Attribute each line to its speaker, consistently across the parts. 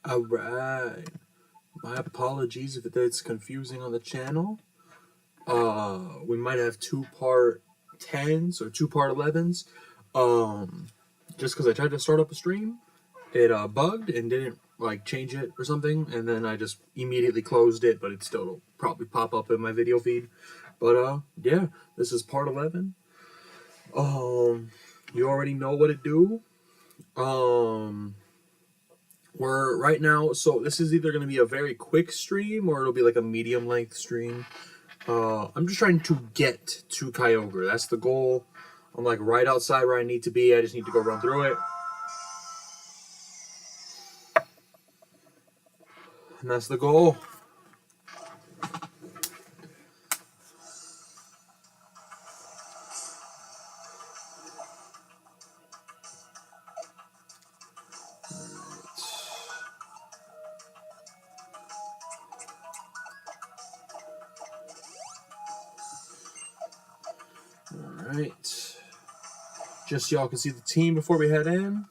Speaker 1: Alright. My apologies if it's confusing on the channel. We might have two-part 10s or two-part 11s. Just because I tried to start up a stream, it bugged and didn't like change it or something, and then I just immediately closed it, but it still will probably pop up in my video feed. But yeah, this is part 11. You already know what it do. We're right now, so this is either going to be a very quick stream or it'll be like a medium length stream. I'm just trying to get to Kyogre. That's the goal. I'm like right outside where I need to be. I just need to go run through it. And that's the goal. Alright. Just so y'all can see the team before we head in.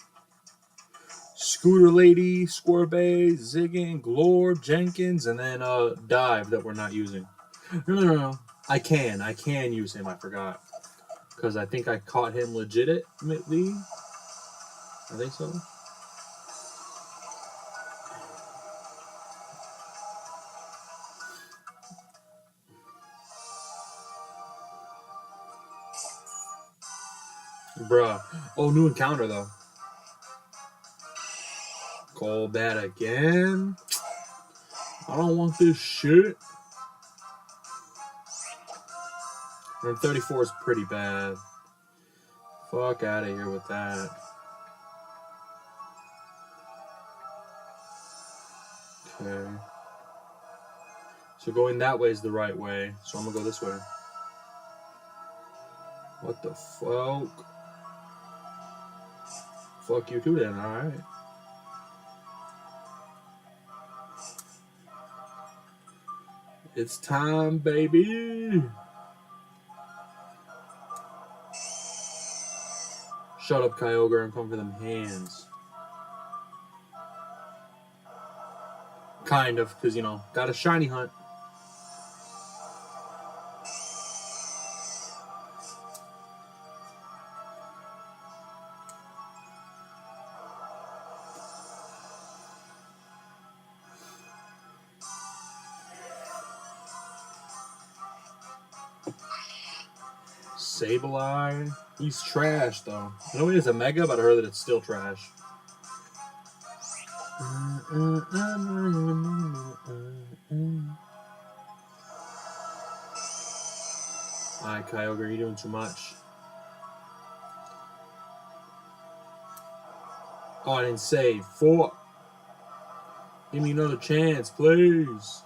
Speaker 1: Scooter Lady, Squirbe, Ziggin, Glore, Jenkins, and then Dive that we're not using. No. I can use him, I forgot. Because I think I caught him legitimately. I think so. Bruh. Oh, new encounter though. Golbat again. I don't want this shit. And 34 is pretty bad. Fuck out of here with that. Okay. So going that way is the right way. So I'm gonna go this way. What the fuck? Fuck you too then, alright. It's time, baby! Shut up, Kyogre, and come for them hands. Kind of, because, you know, got a shiny hunt. Sableye. He's trash, though. I know he is a Mega, but I heard that it's still trash. Alright, Kyogre, you're doing too much. Oh, I didn't save. 4. Give me another chance, please.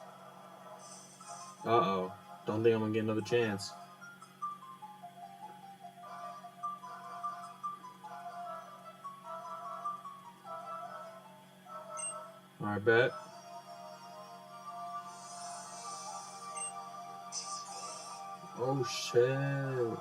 Speaker 1: Uh-oh. Don't think I'm gonna get another chance. Alright, bet. Oh, shit.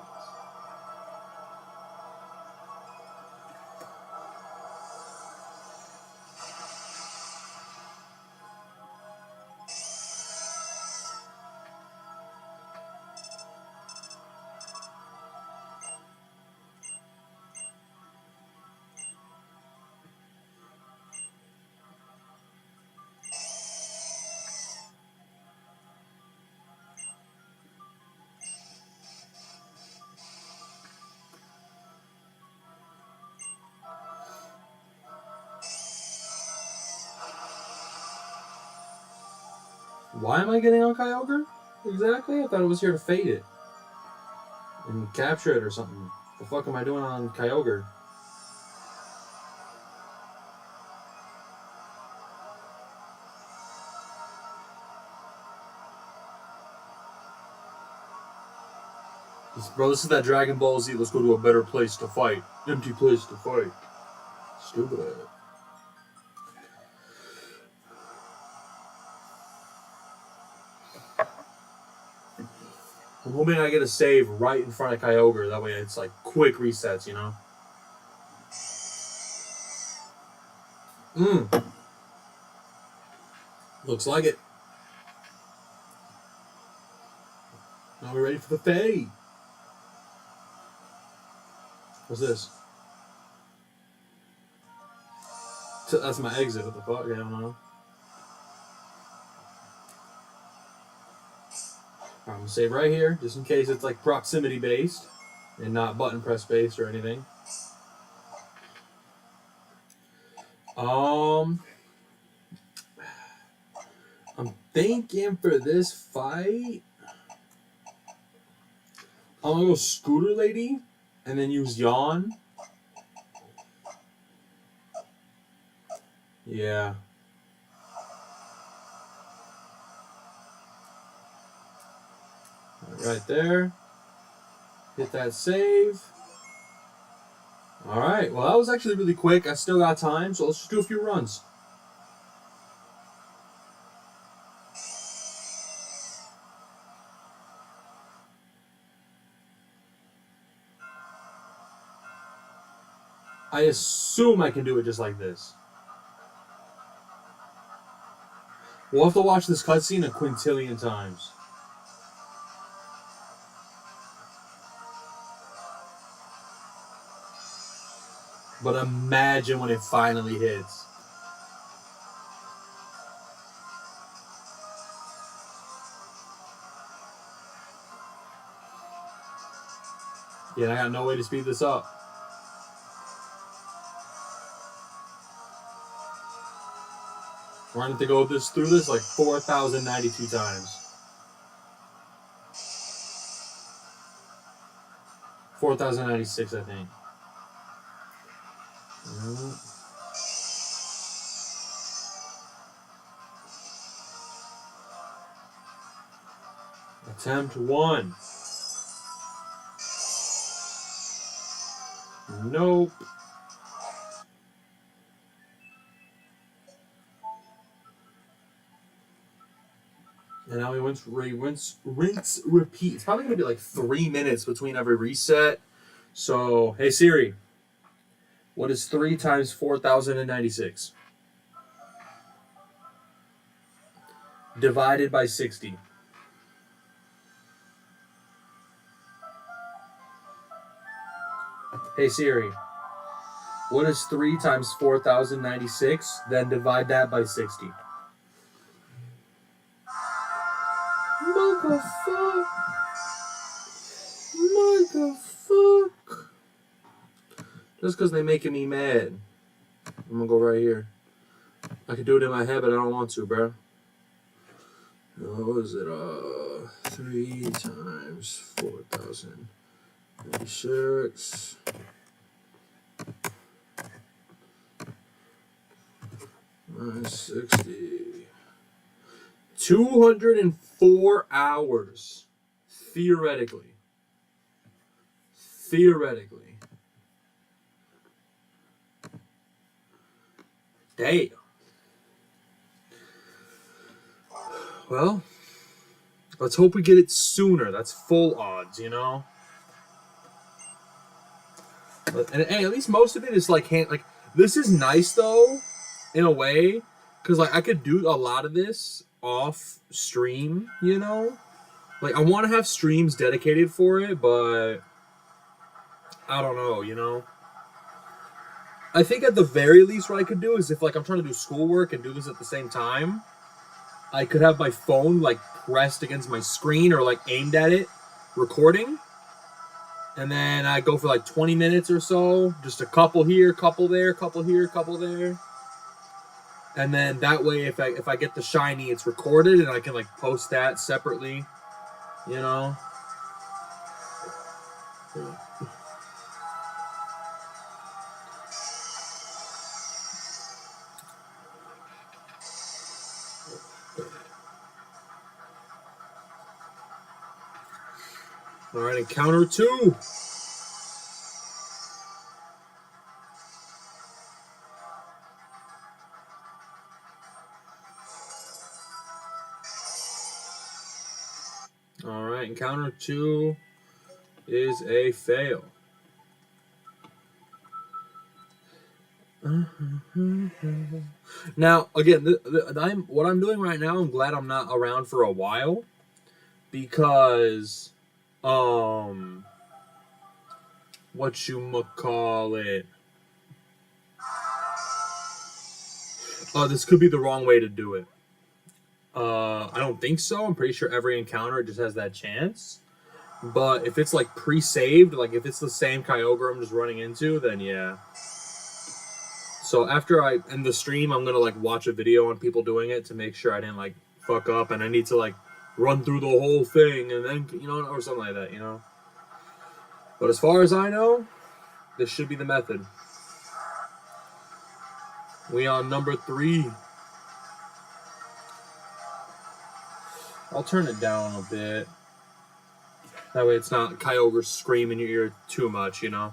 Speaker 1: Why am I getting on Kyogre? Exactly? I thought it was here to fade it. And capture it or something. The fuck am I doing on Kyogre? Bro, this is that Dragon Ball Z. Let's go to a better place to fight. Empty place to fight. Stupid. I'm hoping I get a save right in front of Kyogre. That way it's like quick resets, you know? Looks like it. Now we're ready for the fade. What's this? That's my exit. What the fuck? I don't know. I'm gonna save right here, just in case it's like proximity based and not button press based or anything. I'm thinking for this fight, I'm gonna go Scooter Lady and then use Yawn. Yeah. Right there. Hit that save. Alright, well that was actually really quick. I still got time, so let's just do a few runs. I assume I can do it just like this. We'll have to watch this cutscene a quintillion times. But imagine when it finally hits. Yeah, I got no way to speed this up. We're going to have to go through this like 4,092 times. 4,096, I think. Attempt 1. Nope. And now we rinse, repeat. It's probably going to be like 3 minutes between every reset. So, hey Siri, what is 3 times 4,096? Divided by 60. Hey Siri, what is 3 times 4,096? Then divide that by 60. Motherfuck. Just because they're making me mad. I'm gonna go right here. I can do it in my head, but I don't want to, bro. What is it? 3 times 4,096. Minus 60. 204 hours. Theoretically. Damn. Well, let's hope we get it sooner. That's full odds, you know? And at least most of it is like this is nice though, in a way, because like I could do a lot of this off stream, you know? Like I want to have streams dedicated for it, but I don't know, you know? I think at the very least what I could do is if like I'm trying to do schoolwork and do this at the same time, I could have my phone like pressed against my screen or like aimed at it, recording. And then I go for like 20 minutes or so, just a couple here, couple there, couple here, couple there. And then that way if I get the shiny, it's recorded and I can like post that separately, you know? All right, encounter 2. All right, encounter 2 is a fail. All Now, again, what I'm doing right now, I'm glad I'm not around for a while. Because, whatchamacallit? This could be the wrong way to do it. I don't think so. I'm pretty sure every encounter just has that chance. But if it's like pre-saved, like if it's the same Kyogre I'm just running into, then yeah. So after I end the stream, I'm gonna like watch a video on people doing it to make sure I didn't like fuck up, and I need to like run through the whole thing and then, you know, or something like that, you know. But as far as I know, this should be the method. We on number 3. I'll turn it down a bit. That way it's not Kyogre screaming in your ear too much, you know.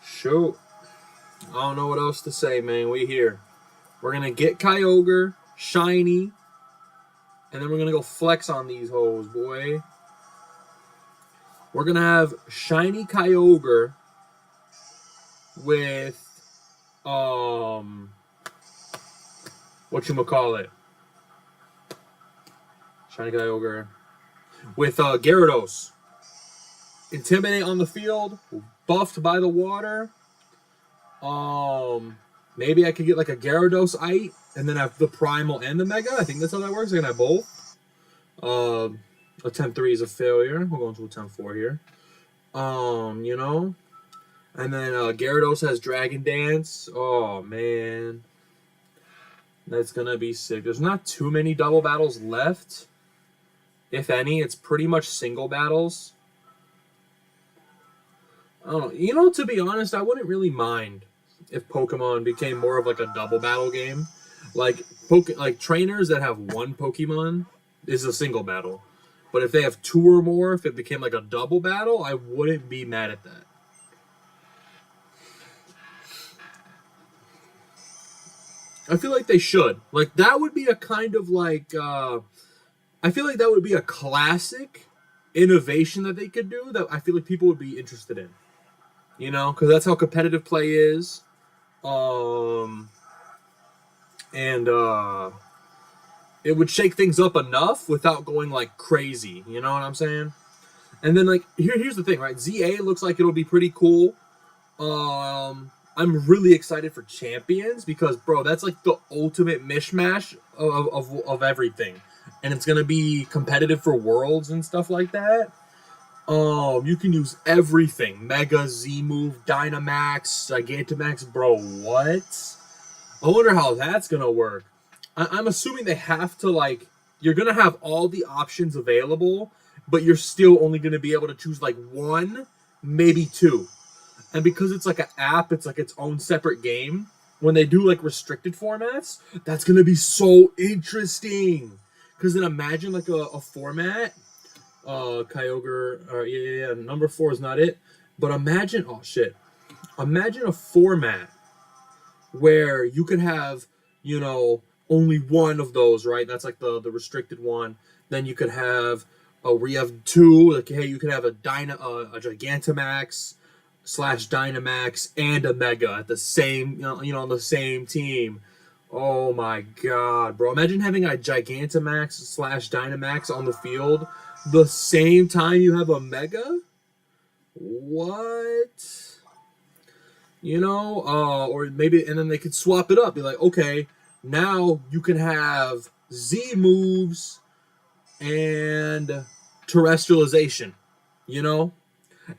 Speaker 1: Shoot. I don't know what else to say, man. We here. We're going to get Kyogre, shiny, and then we're going to go flex on these hoes, boy. We're going to have shiny Kyogre with, whatchamacallit? Shiny Kyogre with Gyarados. Intimidate on the field, buffed by the water. Maybe I could get like a Gyarados-ite and then have the Primal and the Mega. I think that's how that works. I can have both. Attempt 3 is a failure. We're going to attempt 4 here. You know. And then Gyarados has Dragon Dance. Oh, man. That's going to be sick. There's not too many double battles left. If any, it's pretty much single battles. I don't know. You know, to be honest, I wouldn't really mind if Pokemon became more of like a double battle game. Like trainers that have one Pokemon is a single battle. But if they have 2 or more, if it became like a double battle, I wouldn't be mad at that. I feel like they should. Like, that would be a kind of like, I feel like that would be a classic innovation that they could do that I feel like people would be interested in. You know, because that's how competitive play is. It would shake things up enough without going like crazy. You know what I'm saying? And then like here's the thing, right? ZA looks like it'll be pretty cool. I'm really excited for Champions because, bro, that's like the ultimate mishmash of everything, and it's gonna be competitive for Worlds and stuff like that. You can use everything. Mega, Z-Move, Dynamax, Gigantamax. Bro, what? I wonder how that's going to work. I'm assuming they have to, like... You're going to have all the options available, but you're still only going to be able to choose, like, 1, maybe 2. And because it's, like, an app, it's, like, its own separate game. When they do, like, restricted formats, that's going to be so interesting. Because then imagine, like, a format... Kyogre, yeah, number 4 is not it, but imagine, imagine a format where you could have, you know, only one of those, right? That's like the restricted one. Then you could have, where you have 2, like, hey, you could have a Gigantamax / Dynamax and a Mega at the same, you know, on the same team. Oh my god, bro. Imagine having a Gigantamax / Dynamax on the field the same time you have a Mega? What? You know? Or maybe, and then they could swap it up. Be like, okay, now you can have Z moves and terrestrialization. You know?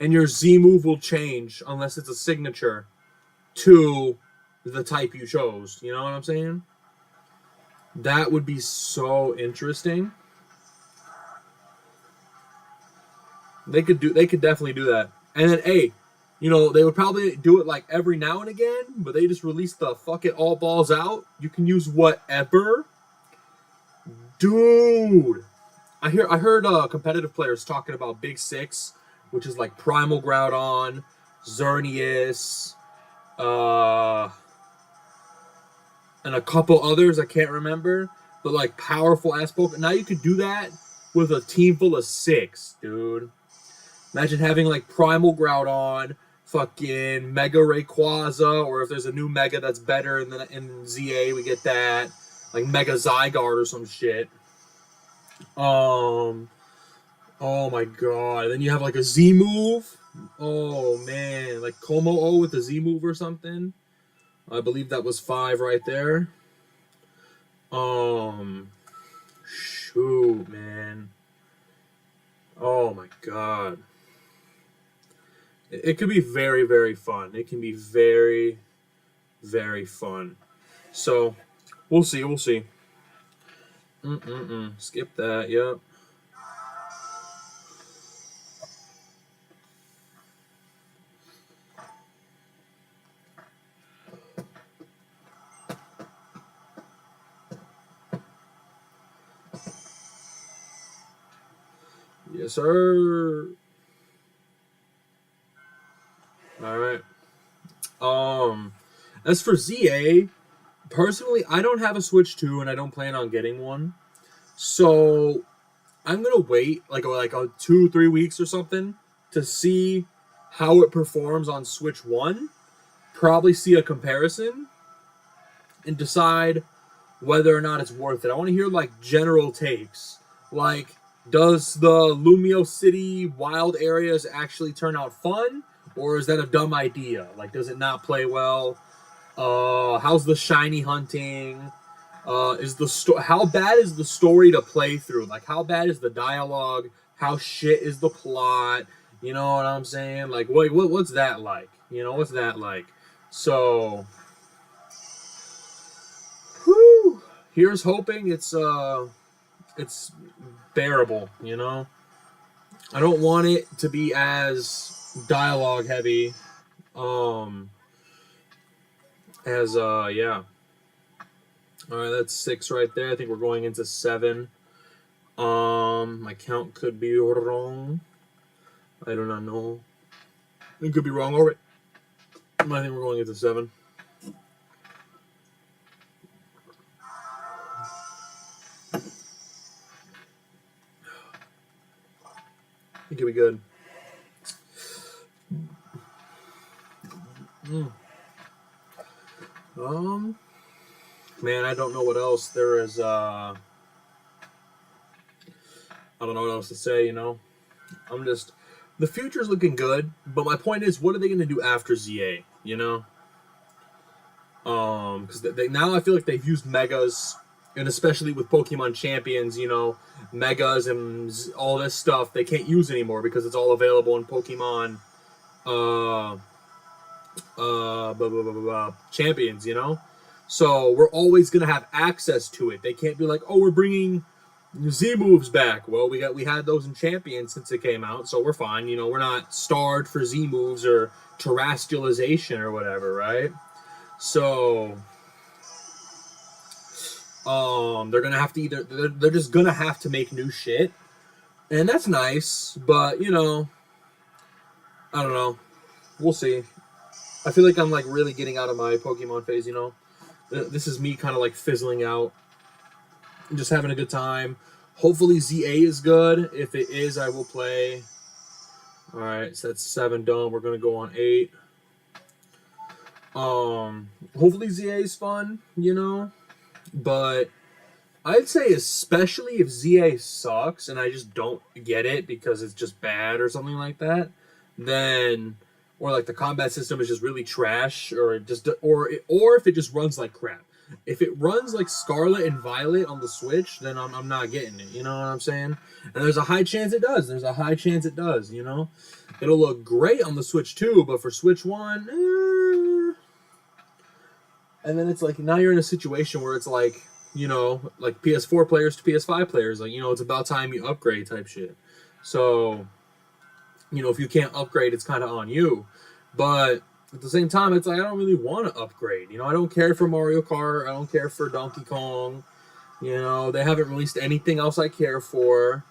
Speaker 1: And your Z move will change, unless it's a signature, to the type you chose. You know what I'm saying? That would be so interesting. They could definitely do that. And then, hey, you know, they would probably do it like every now and again, but they just release the fuck it all balls out. You can use whatever. Dude. I heard competitive players talking about Big 6, which is like Primal Groudon, Xerneas, and a couple others I can't remember, but like powerful ass Pokemon. Now you could do that with a team full of 6, dude. Imagine having like Primal Groudon, fucking Mega Rayquaza, or if there's a new Mega that's better in ZA, we get that. Like Mega Zygarde or some shit. Oh my god. Then you have like a Z move. Oh man. Like Como-O with a Z move or something. I believe that was 5 right there. Shoot, man. Oh my god. It could be very, very fun. It can be very, very fun. So, we'll see, we'll see. Skip that, yep. Yes, sir. Alright. As for ZA, personally, I don't have a Switch 2 and I don't plan on getting one. So, I'm gonna wait like a 2-3 weeks or something to see how it performs on Switch 1. Probably see a comparison and decide whether or not it's worth it. I want to hear like general takes. Like, does the Lumio City wild areas actually turn out fun? Or is that a dumb idea? Like, does it not play well? How's the shiny hunting? How bad is the story to play through? Like, how bad is the dialogue? How shit is the plot? You know what I'm saying? Like, what's that like? You know, what's that like? So, whew, here's hoping it's bearable. You know, I don't want it to be as dialogue heavy. Yeah. All right, that's 6 right there. I think we're going into 7. My count could be wrong. I do not know. It could be wrong. All right. I think we're going into 7. I think it'll be good. Man, I don't know what else there is. I don't know what else to say. You know, the future's looking good. But my point is, what are they going to do after ZA? You know, because now I feel like they've used megas, and especially with Pokemon Champions, you know, megas and all this stuff they can't use anymore because it's all available in Pokemon Champions, you know. So we're always gonna have access to it. They can't be like, oh, we're bringing Z moves back. Well, we had those in Champions since it came out, so we're fine. You know, we're not starved for Z moves or terrestrialization or whatever, right? So, they're gonna have to they're just gonna have to make new shit, and that's nice. But you know, I don't know. We'll see. I feel like I'm like really getting out of my Pokemon phase. You know, this is me kind of like fizzling out. I'm just having a good time. Hopefully ZA is good. If it is, I will play. All right, so that's 7 done. We're gonna go on 8. Hopefully ZA is fun, you know, but I'd say especially if ZA sucks and I just don't get it because it's just bad or something like that, then or like the combat system is just really trash or if it just runs like crap. If it runs like Scarlet and Violet on the Switch, then I'm not getting it. You know what I'm saying? And there's a high chance it does. There's a high chance it does, you know? It'll look great on the Switch 2, but for Switch 1, And then it's like, now you're in a situation where it's like, you know, like PS4 players to PS5 players. Like, you know, it's about time you upgrade type shit. So, you know, if you can't upgrade, it's kind of on you. But at the same time, it's like, I don't really want to upgrade. You know, I don't care for Mario Kart. I don't care for Donkey Kong. You know, they haven't released anything else I care for.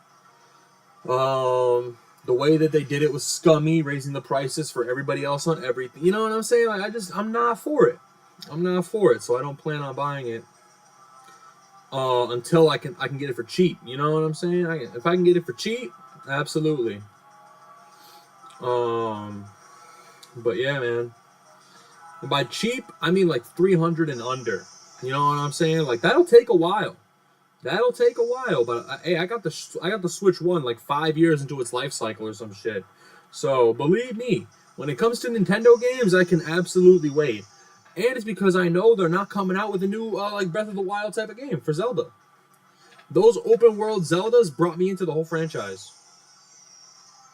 Speaker 1: The way that they did it was scummy, raising the prices for everybody else on everything. You know what I'm saying? Like, I'm not for it. I'm not for it, so I don't plan on buying it until I can get it for cheap. You know what I'm saying? If I can get it for cheap, absolutely. But yeah, man. And by cheap, I mean like 300 and under. You know what I'm saying? Like that'll take a while. That'll take a while. But hey, I got the Switch One like 5 years into its life cycle or some shit. So believe me, when it comes to Nintendo games, I can absolutely wait. And it's because I know they're not coming out with a new like Breath of the Wild type of game for Zelda. Those open world Zeldas brought me into the whole franchise.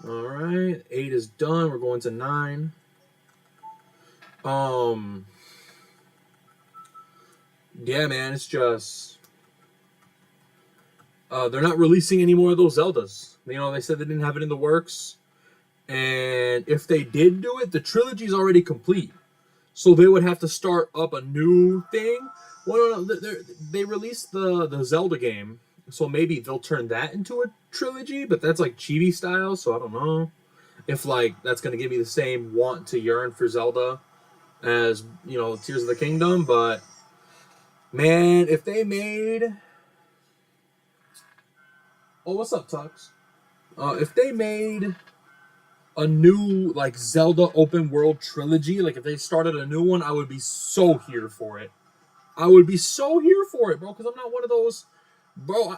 Speaker 1: All right, 8 is done. We're going to 9. Yeah, man, it's just they're not releasing any more of those Zeldas. You know, they said they didn't have it in the works, and if they did do it, the trilogy's already complete, so they would have to start up a new thing. Well, no, they released the Zelda game, so maybe they'll turn that into a trilogy, but that's like chibi style, so I don't know if like that's gonna give me the same want to yearn for Zelda as, you know, Tears of the Kingdom. But man, if they made what's up, Tux? If they made a new like Zelda open world trilogy, like if they started a new one, I would be so here for it. I would be so here for it, bro, because I'm not one of those. Bro,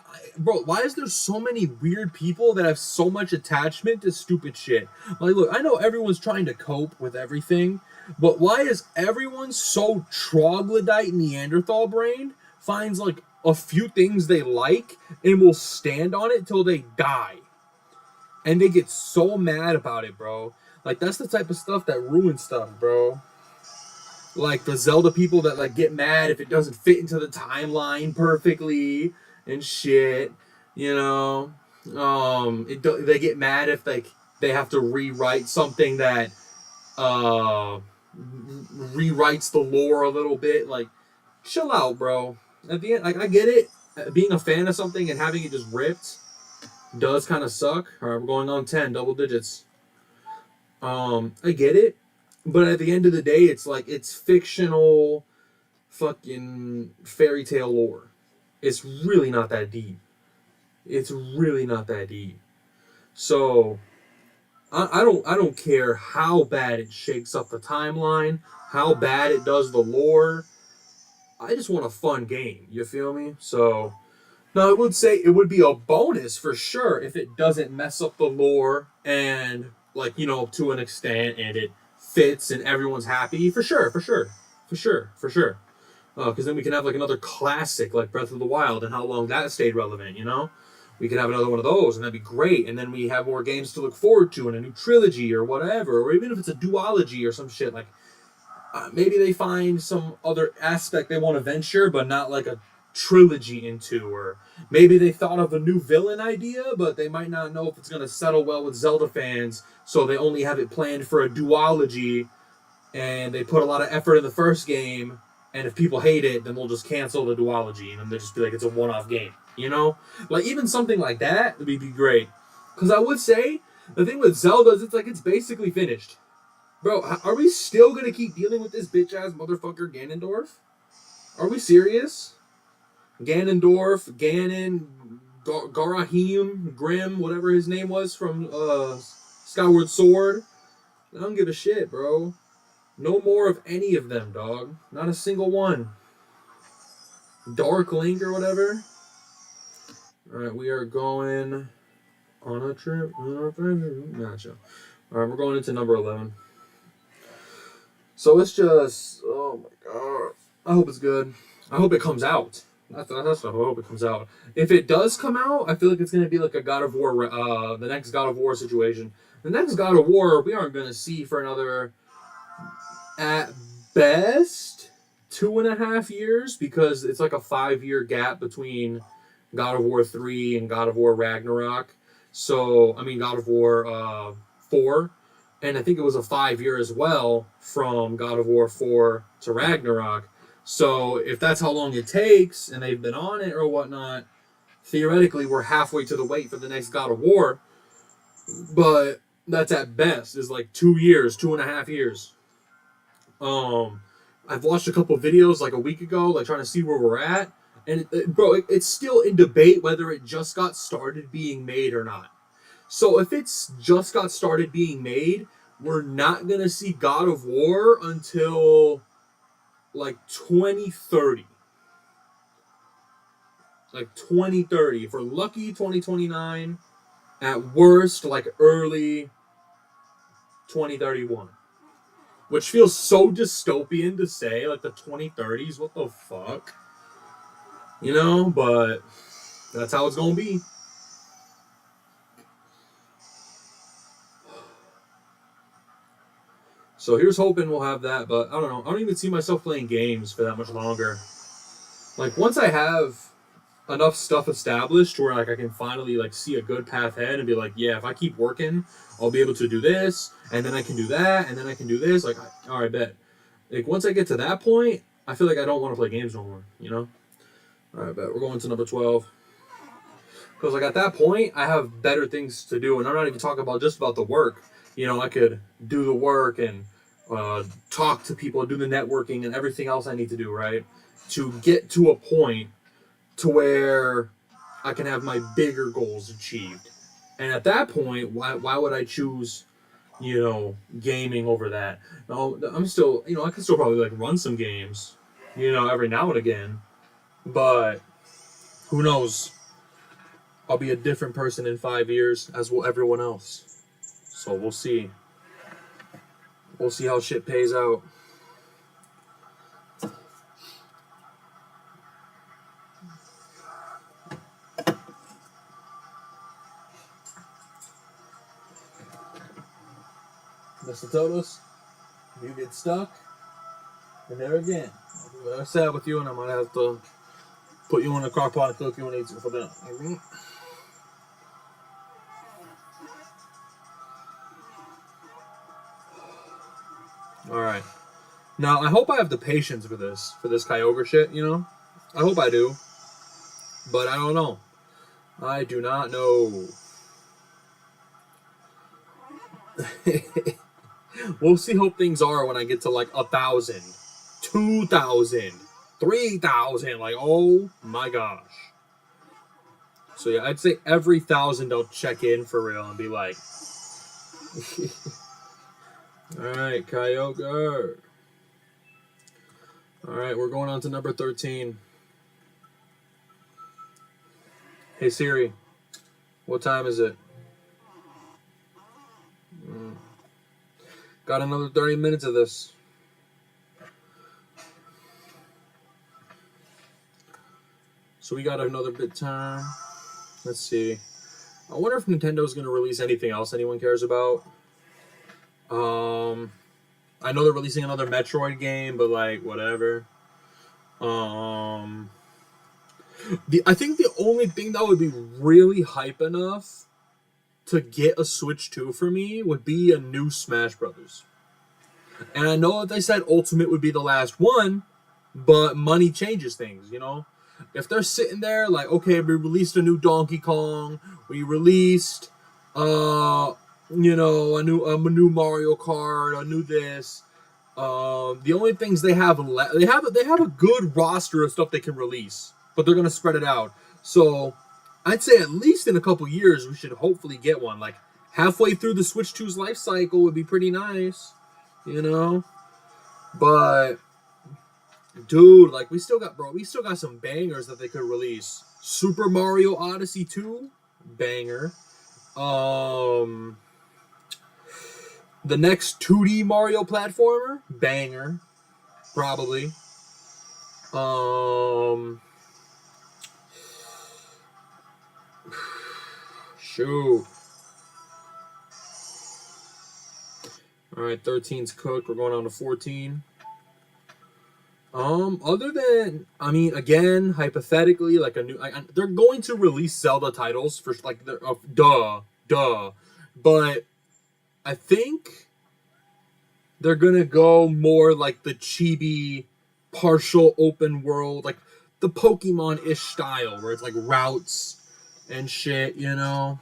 Speaker 1: why is there so many weird people that have so much attachment to stupid shit? Like, look, I know everyone's trying to cope with everything, but why is everyone so troglodyte Neanderthal brained, finds like a few things they like and will stand on it till they die? And they get so mad about it, bro. Like, that's the type of stuff that ruins stuff, bro. Like the Zelda people that like get mad if it doesn't fit into the timeline perfectly and shit, you know. They get mad if like they have to rewrite something that rewrites the lore a little bit. Like, chill out, bro. At the end, like, I get it. Being a fan of something and having it just ripped does kind of suck. All right, we're going on 10, double digits. I get it. But at the end of the day, it's like, it's fictional fucking fairy tale lore. It's really not that deep. It's really not that deep. So I don't care how bad it shakes up the timeline, how bad it does the lore. I just want a fun game. You feel me? So now I would say it would be a bonus for sure if it doesn't mess up the lore and, like, you know, to an extent, and it fits and everyone's happy. For sure. Because then we can have like another classic like Breath of the Wild, and how long that stayed relevant, you know? We could have another one of those, and that'd be great. And then we have more games to look forward to, and a new trilogy or whatever, or even if it's a duology or some shit. Like, maybe they find some other aspect they want to venture, but not like a trilogy into, or maybe they thought of a new villain idea, but they might not know if it's going to settle well with Zelda fans, so they only have it planned for a duology, and they put a lot of effort in the first game, and if people hate it, then they'll just cancel the duology, and then they'll just be like, it's a one-off game, you know? Like, even something like that would be great. Because I would say, the thing with Zelda is it's like, it's basically finished. Bro, are we still going to keep dealing with this bitch-ass motherfucker Ganondorf? Are we serious? Ganondorf, Ganon, Garahim, Grim, whatever his name was from Skyward Sword. I don't give a shit, bro. No more of any of them, dog. Not a single one. Dark Link or whatever. Alright, we are going on a trip. Gotcha. Alright, we're going into number 11. So it's just, oh my god. I hope it's good. I hope it comes out. That's what I hope it comes out. If it does come out, I feel like it's going to be like a God of War, the next God of War situation. The next God of War, we aren't going to see for another, at best, 2.5 years, because it's like a 5-year gap between God of War 3 and God of War Ragnarok. So, I mean, God of War 4. And I think it was a 5-year as well from God of War 4 to Ragnarok. So if that's how long it takes, and they've been on it or whatnot, theoretically we're halfway to the wait for the next God of War. But that's at best, is like 2 years, 2.5 years. I've watched a couple videos like a week ago, like trying to see where we're at. And it's still in debate whether it just got started being made or not. So if it's just got started being made, we're not gonna see God of War until like 2030. Like 2030. If we're lucky, 2029. At worst, like early 2031. Which feels so dystopian to say, like the 2030s. What the fuck? You know, but that's how it's gonna be. So here's hoping we'll have that, but I don't know. I don't even see myself playing games for that much longer. Like, once I have enough stuff established where like I can finally like see a good path ahead and be like, yeah, if I keep working, I'll be able to do this, and then I can do that, and then I can do this. Like, all right, bet. Like, once I get to that point, I feel like I don't want to play games no more, you know? All right, bet. We're going to number 12. Because, like, at that point, I have better things to do, and I'm not even talking about just about the work. You know, I could do the work and talk to people, do the networking, and everything else I need to do, right? To get to a point to where I can have my bigger goals achieved. And at that point, why would I choose, you know, gaming over that? No, I'm still, you know, I can still probably like run some games, you know, every now and again. But who knows? I'll be a different person in 5 years, as will everyone else. So we'll see. We'll see how shit pays out. Mr. Totos, you get stuck, and there again. I'm sad with you, and I might have to put you in a crock pot and cook you and eat you for dinner. Alright. Now, I hope I have the patience for this Kyogre shit, you know? I hope I do. But I don't know. I do not know. We'll see how things are when I get to like 1,000, 2,000, 3,000. Like, oh my gosh. So yeah, I'd say every 1,000 I'll check in for real and be like, alright, Kyogre. Alright, we're going on to number 13. Hey Siri, what time is it? Got another 30 minutes of this. So we got another bit time. Let's see. I wonder if Nintendo's going to release anything else anyone cares about. I know they're releasing another Metroid game, but like whatever. I think the only thing that would be really hype enough to get a Switch 2 for me would be a new Smash Brothers. And I know that they said Ultimate would be the last one, but money changes things, you know? If they're sitting there like, okay, we released a new Donkey Kong, we released, you know, a new Mario Kart, a new this. The only things they have they have a good roster of stuff they can release, but they're gonna spread it out. So I'd say at least in a couple years we should hopefully get one. Like halfway through the Switch 2's life cycle would be pretty nice, you know. But dude, like we still got some bangers that they could release. Super Mario Odyssey 2, banger. The next 2D Mario platformer, banger, probably. Shoot. All right, 13's cooked. We're going on to 14. Other than, I mean, again, hypothetically, like they're going to release Zelda titles for like, duh. But I think they're gonna go more like the chibi, partial open world, like the Pokemon-ish style, where it's like routes and shit, you know.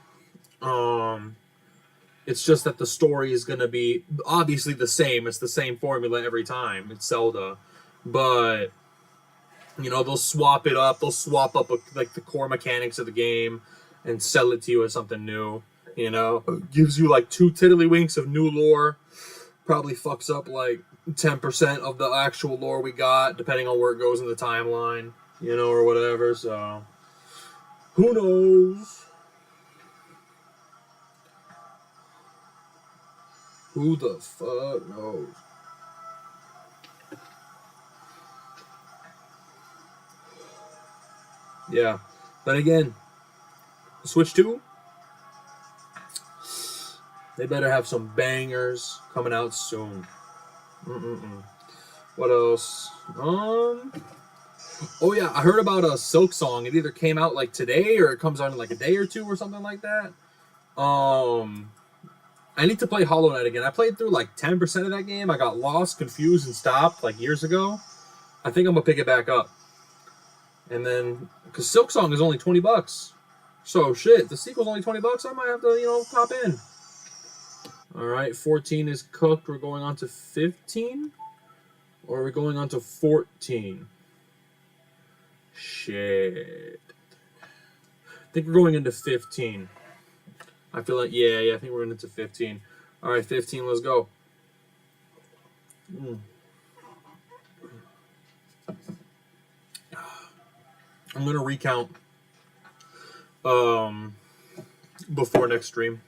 Speaker 1: It's just that the story is gonna be obviously the same. It's the same formula every time. It's Zelda, but you know they'll swap it up. They'll swap up like the core mechanics of the game and sell it to you as something new. You know, gives you like 2 tiddlywinks of new lore. Probably fucks up like 10% of the actual lore we got, depending on where it goes in the timeline, you know, or whatever. So who knows? Who the fuck knows? Yeah. But again, Switch 2, they better have some bangers coming out soon. What else? Oh yeah, I heard about a Silk Song. It either came out like today or it comes out in like a day or two or something like that. I need to play Hollow Knight again. I played through like 10% of that game. I got lost, confused, and stopped like years ago. I think I'm gonna pick it back up. And then, because Silk Song is only $20. So shit, the sequel's only $20. I might have to, pop in. Alright, 14 is cooked. We're going on to 15? Or are we going on to 14? Shit. I think we're going into 15. I feel like, yeah, I think we're into 15. Alright, 15, let's go. I'm going to recount before next stream.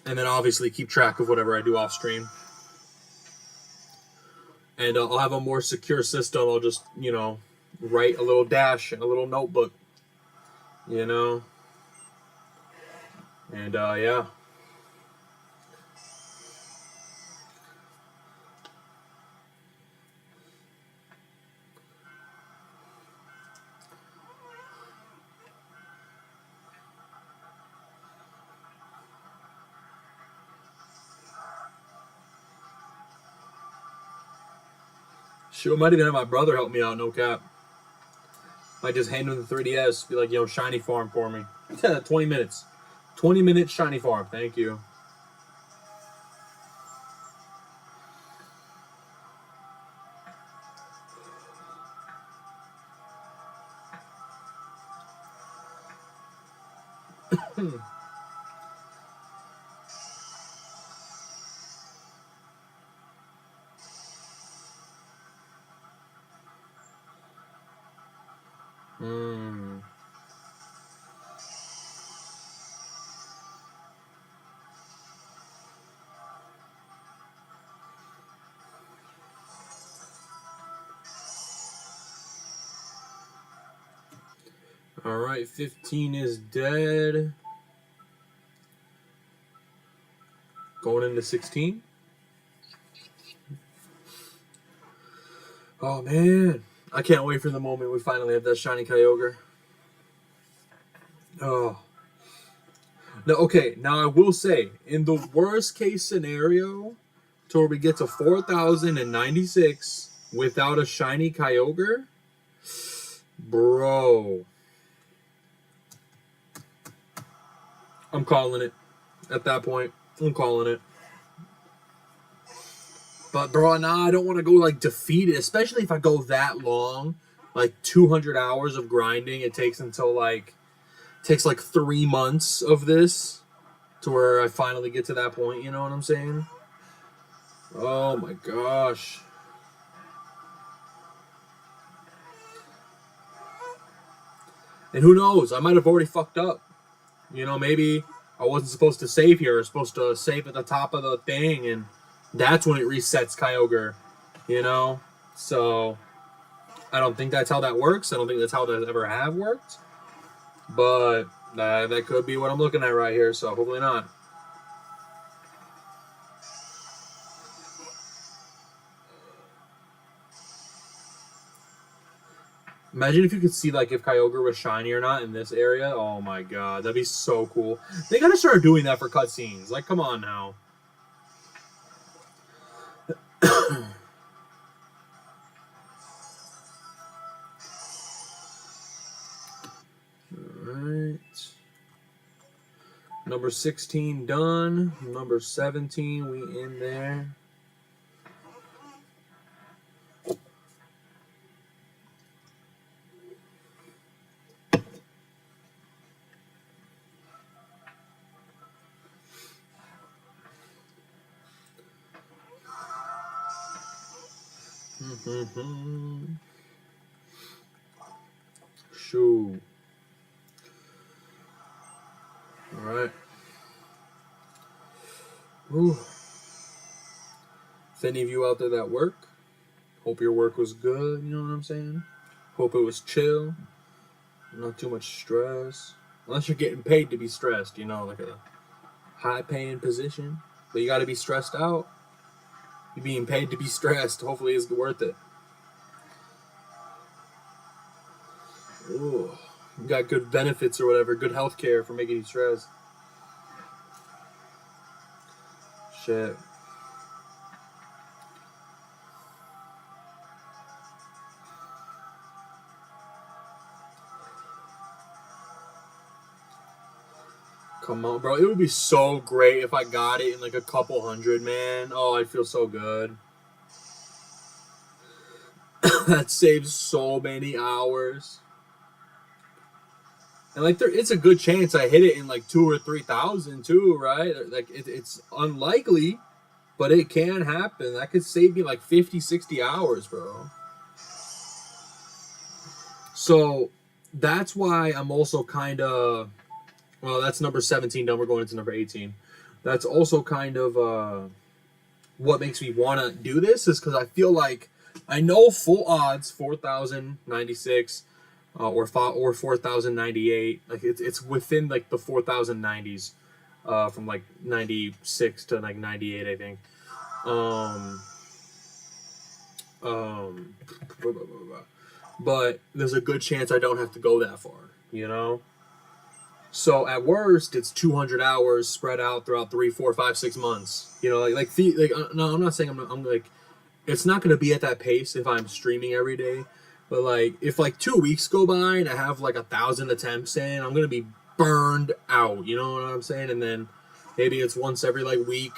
Speaker 1: And then obviously keep track of whatever I do off stream. And I'll have a more secure system. I'll just, write a little dash in a little notebook. And, yeah. Shoot, might even have my brother help me out, no cap. Might just hand him the 3DS, be like, shiny farm for me. 20 minutes. 20 minutes shiny farm, thank you. Alright, 15 is dead. Going into 16. Oh, man. I can't wait for the moment we finally have that shiny Kyogre. Oh. No, okay, now I will say, in the worst case scenario, to where we get to 4,096 without a shiny Kyogre, bro. I'm calling it. At that point, I'm calling it. But, bro, nah, I don't want to go, like, defeated, especially if I go that long. Like, 200 hours of grinding. It takes until, like, 3 months of this to where I finally get to that point, you know what I'm saying? Oh, my gosh. And who knows? I might have already fucked up. Maybe I wasn't supposed to save here. I was supposed to save at the top of the thing, and that's when it resets Kyogre, So, I don't think that's how that works. I don't think that's how that ever have worked. But that could be what I'm looking at right here, so hopefully not. Imagine if you could see, like, if Kyogre was shiny or not in this area. Oh, my God. That'd be so cool. They gotta start doing that for cutscenes. Like, come on now. Alright. Number 16 done. Number 17, we in there. Mm-hmm. Shoot. All right. Ooh. If any of you out there that work, hope your work was good. You know what I'm saying? Hope it was chill. Not too much stress. Unless you're getting paid to be stressed, you know, like a high-paying position. But you got to be stressed out. You're being paid to be stressed. Hopefully it's worth it. Ooh. You got good benefits or whatever, good health care for making you stressed. Shit. Come on, bro. It would be so great if I got it in like a couple hundred, man. Oh, I'd feel so good. That saves so many hours. And like, it's a good chance I hit it in like 2,000 or 3,000 too, right? Like, it's unlikely, but it can happen. That could save me like 50, 60 hours, bro. So that's why I'm also kind of, well, that's number 17 done. We're going into number 18. That's also kind of what makes me want to do this, is because I feel like I know full odds 4,096 or 4,098. Like it's within like the 4,090s from like 96 to like 98, I think. But there's a good chance I don't have to go that far, you know? So at worst, it's 200 hours spread out throughout 3, 4, 5, 6 months. You know, no, I'm not saying I'm like, it's not going to be at that pace if I'm streaming every day. But like, if like 2 weeks go by and I have like 1,000 attempts in, I'm going to be burned out. You know what I'm saying? And then maybe it's once every like week,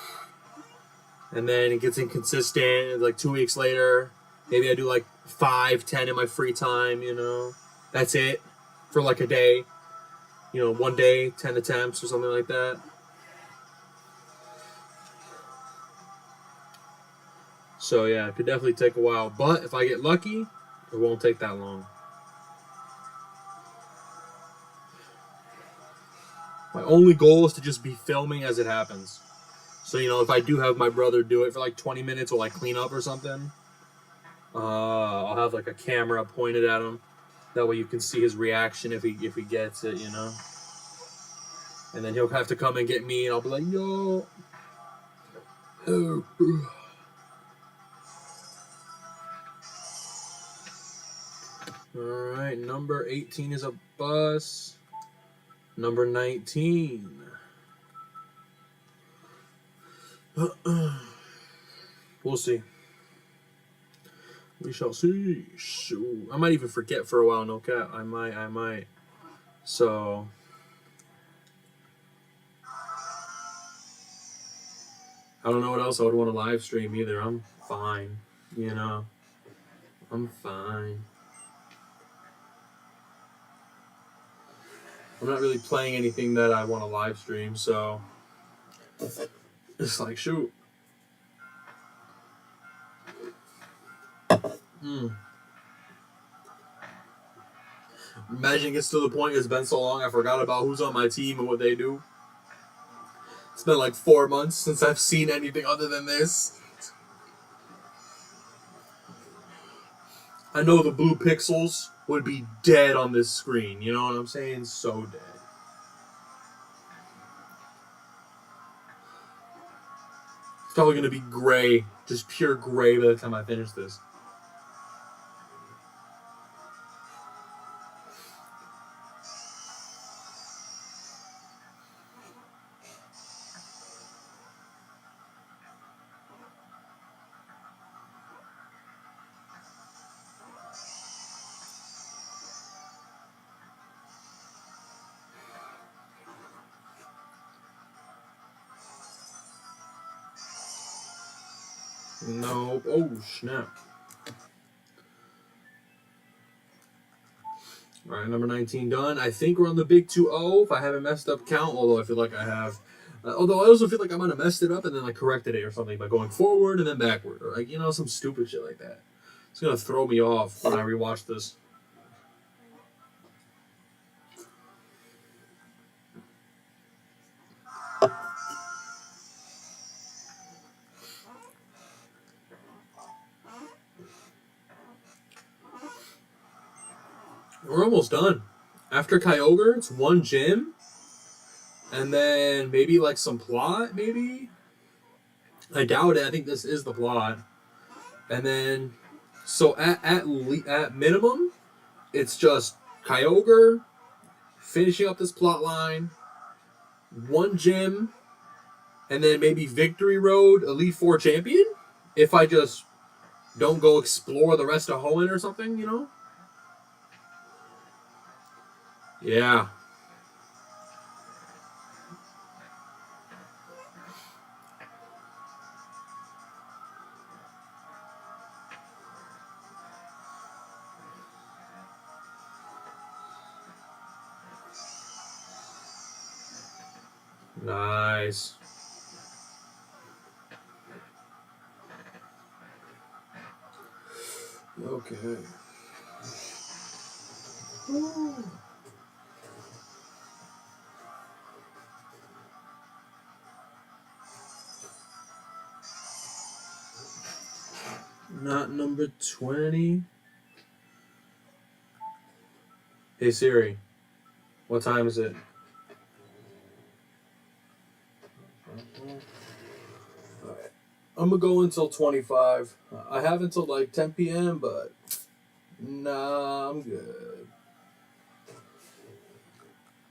Speaker 1: and then it gets inconsistent. And like 2 weeks later, maybe I do like 5, 10 in my free time. You know, that's it for like a day. You know, one day, 10 attempts or something like that. So yeah, it could definitely take a while. But if I get lucky, it won't take that long. My only goal is to just be filming as it happens. So, you know, if I do have my brother do it for like 20 minutes or like clean up or something, I'll have like a camera pointed at him. That way you can see his reaction if he gets it, you know. And then he'll have to come and get me, and I'll be like, yo. Alright, number 18 is a bus. Number 19. We'll see. We shall see. Shoot. I might even forget for a while, no cap. I might. So... I don't know what else I would want to live stream either. I'm fine, you know. I'm fine. I'm not really playing anything that I want to live stream, so it's like, shoot. Imagine it gets to the point, it's been so long I forgot about who's on my team and what they do. It's been like 4 months since I've seen anything other than this. I know the blue pixels would be dead on this screen. You know what I'm saying? So dead. It's probably going to be gray. Just pure gray by the time I finish this. Nope. Oh, snap. Alright, number 19 done. I think we're on the big 2-0 if I haven't messed up count, although I feel like I have. Although I also feel like I might have messed it up and then like corrected it or something by going forward and then backward. Or like, you know, some stupid shit like that. It's gonna throw me off when I rewatch this. We're almost done. After Kyogre, it's one gym, and then maybe like some plot, maybe? I doubt it. I think this is the plot. And then, so at minimum, it's just Kyogre finishing up this plot line, one gym, and then maybe Victory Road, Elite Four champion? If I just don't go explore the rest of Hoenn or something, you know? Yeah. Nice. Okay. Ooh. Not number 20. Hey Siri, what time is it? Alright. I'm gonna go until 25. I have until like 10 p.m., but nah, I'm good.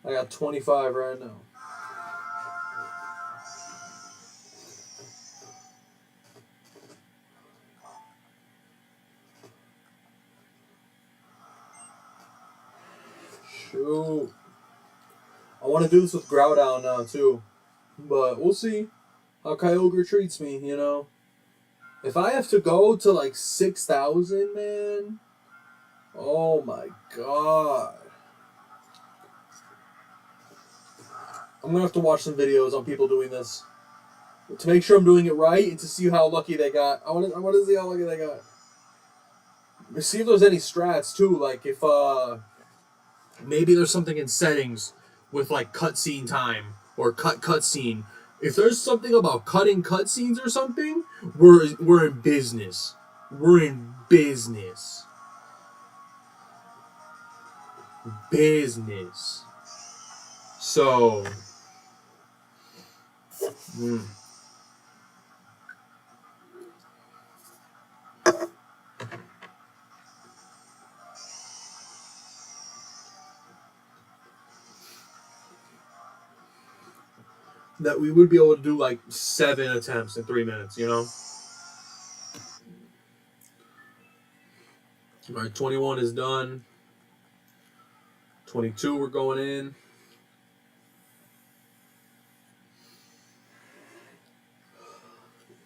Speaker 1: I got 25 right now. Shoot. I want to do this with Groudon now, too. But we'll see how Kyogre treats me, you know. If I have to go to like 6,000, man. Oh my god. I'm going to have to watch some videos on people doing this. To make sure I'm doing it right and to see how lucky they got. I want to see how lucky they got. See if there's any strats, too. Like, if, maybe there's something in settings with, like, cutscene time. Or cutscene. If there's something about cutting cutscenes or something, we're in business. We're in business. Business. So... that we would be able to do like 7 attempts in 3 minutes, you know? Alright, 21 is done. 22, we're going in.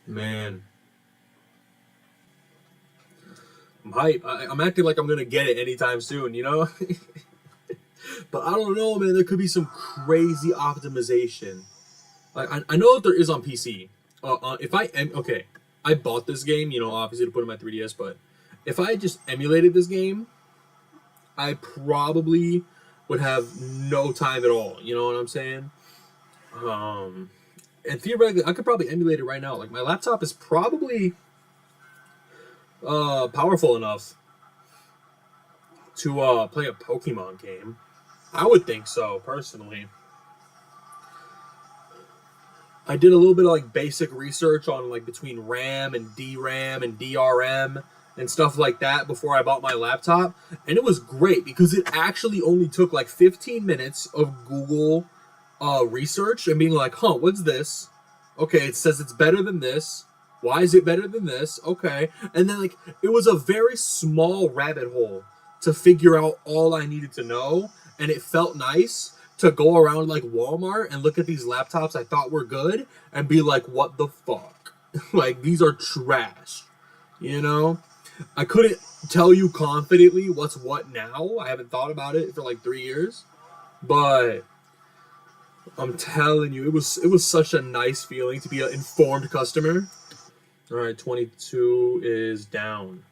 Speaker 1: Man. I'm hype. I'm acting like I'm going to get it anytime soon, you know? But I don't know, man. There could be some crazy optimization. Like, I know that there is on PC. Okay, I bought this game, you know, obviously to put in my 3DS, but if I just emulated this game, I probably would have no time at all. You know what I'm saying? And theoretically, I could probably emulate it right now. Like, my laptop is probably powerful enough to play a Pokemon game. I would think so, personally. I did a little bit of like basic research on like between RAM and DRAM and DRM and stuff like that before I bought my laptop. And it was great because it actually only took like 15 minutes of Google research and being like, huh, what's this? Okay, it says it's better than this. Why is it better than this? Okay. And then like it was a very small rabbit hole to figure out all I needed to know. And it felt nice to go around like Walmart and look at these laptops I thought were good and be like, what the fuck? Like, these are trash. You know? I couldn't tell you confidently what's what now. I haven't thought about it for like 3 years. But I'm telling you, it was such a nice feeling to be an informed customer. Alright, 22 is down.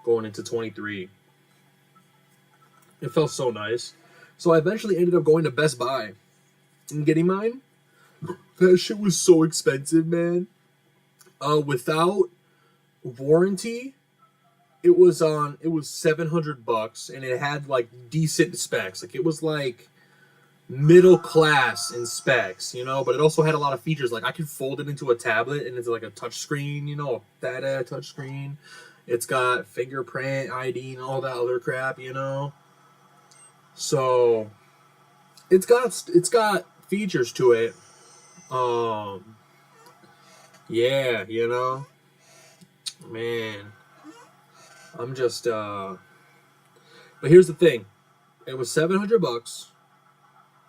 Speaker 1: going into 23. It felt so nice. So I eventually ended up going to Best Buy and getting mine. That shit was so expensive, man. Without warranty, it was $700, and it had like decent specs. Like it was like middle class in specs, you know, but it also had a lot of features. Like I could fold it into a tablet and into like a touch screen, you know, that touch screen. It's got fingerprint ID and all that other crap, you know. So it's got features to it. Yeah, you know, man, I'm just but here's the thing. It was $700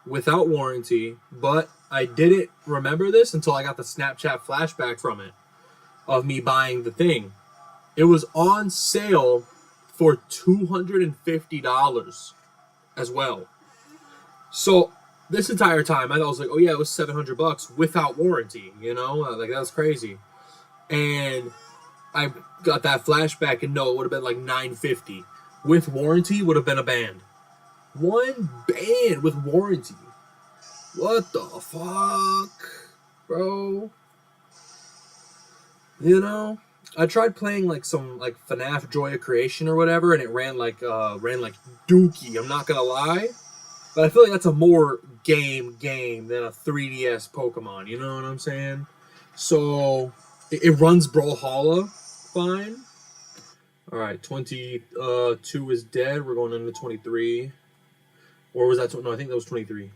Speaker 1: without warranty, but I didn't remember this until I got the Snapchat flashback from it of me buying the thing. It was on sale for $250 as well. So this entire time I was like, oh yeah, it was $700 without warranty, you know, like that was crazy. And I got that flashback, and no, it would have been like $950 with warranty. Would have been a band. One band with warranty. What the fuck, bro? You know, I tried playing like some like FNAF Joy of Creation or whatever, and it ran like Dookie. I'm not gonna lie, but I feel like that's a more game than a 3DS Pokemon. You know what I'm saying? So it runs Brawlhalla fine. All right, 22 is dead. We're going into 23. Or was that? No, I think that was 23.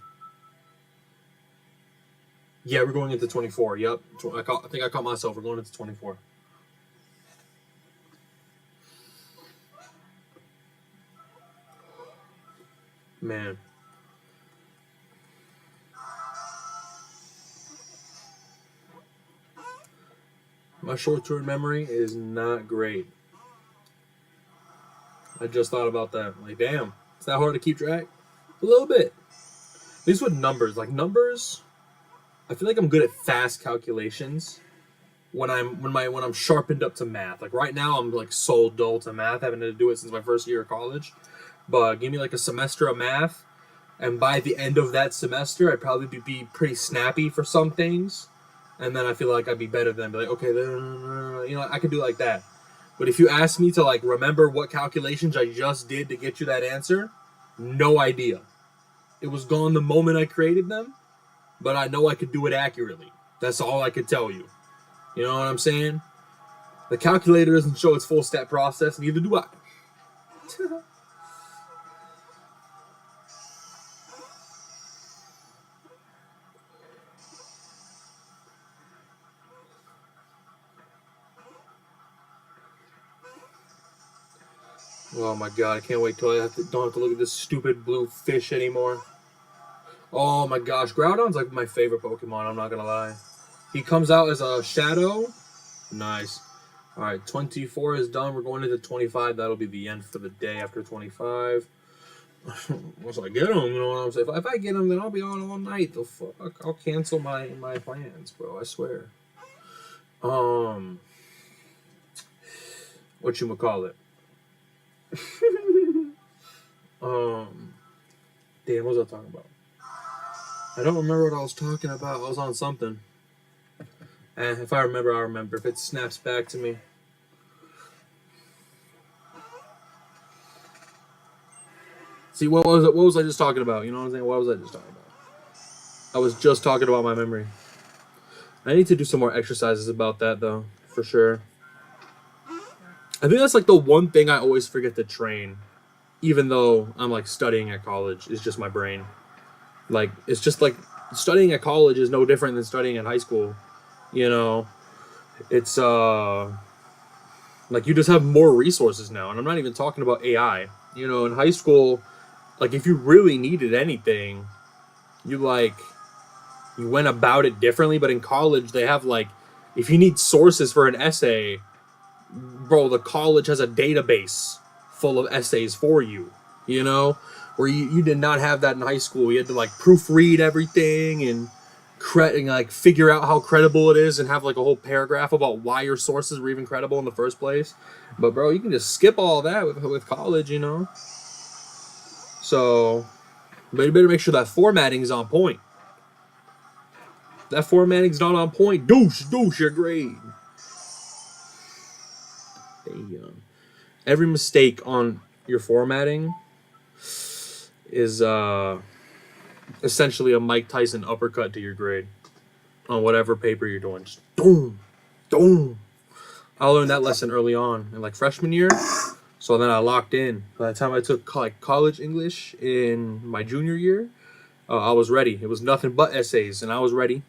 Speaker 1: Yeah, we're going into 24. Yep. I think I caught myself. We're going into 24. Man. My short-term memory is not great. I just thought about that. Like, damn. Is that hard to keep track? A little bit. At least with numbers. Like, numbers, I feel like I'm good at fast calculations when I'm sharpened up to math. Like right now I'm like so dull to math, having to do it since my first year of college. But give me like a semester of math, and by the end of that semester I'd probably be pretty snappy for some things, and then I feel like I'd be better than be like, okay, you know, I could do like that. But if you ask me to like remember what calculations I just did to get you that answer, no idea. It was gone the moment I created them, but I know I could do it accurately. That's all I could tell you. You know what I'm saying? The calculator doesn't show its full step process, neither do I. Oh my god, I can't wait till I don't have to look at this stupid blue fish anymore. Oh my gosh, Groudon's like my favorite Pokemon, I'm not gonna lie. He comes out as a shadow. Nice. Alright, 24 is done. We're going into 25. That'll be the end for the day after 25. Once I get him, you know what I'm saying? If I get him, then I'll be on all night. The fuck? I'll cancel my plans, bro. I swear. Whatchamacallit? Damn, what was I talking about? I don't remember what I was talking about. I was on something. And if I remember, I'll remember. If it snaps back to me. See, what was I just talking about? You know what I'm saying? What was I just talking about? I was just talking about my memory. I need to do some more exercises about that, though, for sure. I think that's like the one thing I always forget to train, even though I'm like studying at college, is just my brain. Like, it's just like studying at college is no different than studying in high school. You know, it's like you just have more resources now, and I'm not even talking about AI. You know, in high school, like if you really needed anything, you went about it differently. But in college, they have like, if you need sources for an essay, bro, the college has a database full of essays for you. You know, where you did not have that in high school. You had to like proofread everything and like figure out how credible it is and have like a whole paragraph about why your sources were even credible in the first place. But bro, you can just skip all that with college, you know. So, but you better make sure that formatting is on point. If that formatting's not on point, douche your grade. Damn. Every mistake on your formatting is essentially a Mike Tyson uppercut to your grade on whatever paper you're doing. Just boom. I learned that lesson early on in like freshman year, so then I locked in. By the time I took like college English in my junior year, I was ready. It was nothing but essays, and I was ready.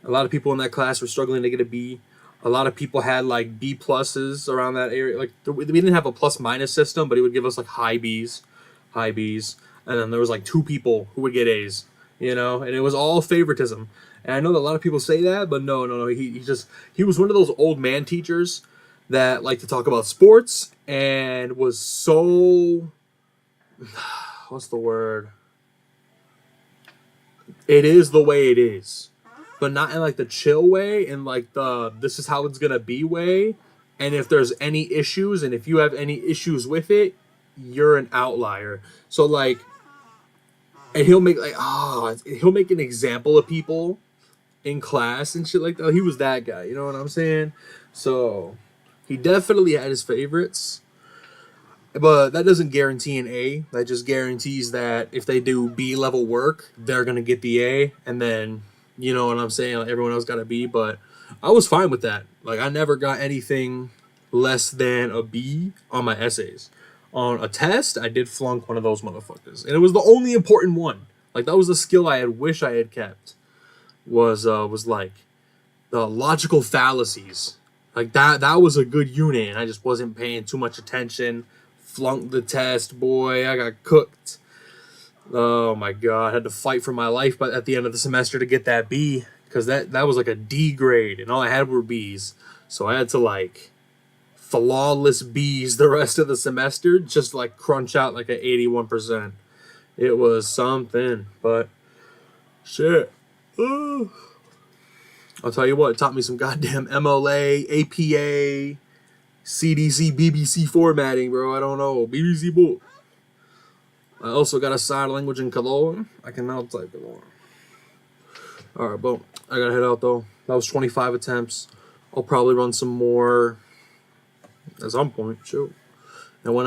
Speaker 1: A lot of people in that class were struggling to get a B. A lot of people had like B pluses around that area. Like we didn't have a plus minus system, but he would give us like high Bs, and then there was like 2 people who would get A's, you know, and it was all favoritism. And I know that a lot of people say that, but no. He was one of those old man teachers that like to talk about sports and was so, what's the word? It is the way it is, but not in like the chill way, in like the this is how it's gonna be way. And if there's any issues, and if you have any issues with it, you're an outlier. So like, and he'll make like he'll make an example of people in class and shit like that. He was that guy, you know what I'm saying? So he definitely had his favorites, but that doesn't guarantee an A. That just guarantees that if they do B level work, they're gonna get the A, and then you know what I'm saying, like, everyone else got a B. But I was fine with that. Like I never got anything less than a B on my essays. On a test, I did flunk one of those motherfuckers, and it was the only important one. Like that was the skill I had wish I had kept. Was like the logical fallacies. Like that was a good unit, and I just wasn't paying too much attention. Flunked the test, boy. I got cooked. Oh my god, I had to fight for my life, but at the end of the semester to get that B, because that was like a D grade, and all I had were B's. So I had to like flawless B's the rest of the semester, just like crunch out like an 81%. It was something, but shit. Ooh. I'll tell you what, it taught me some goddamn MLA, APA, CDC, BBC formatting, bro. I don't know. BBC book. I also got a sign language in Cologne. I can now type it on. Alright, boom. I gotta head out though. That was 25 attempts. I'll probably run some more at some point. Shoot. And when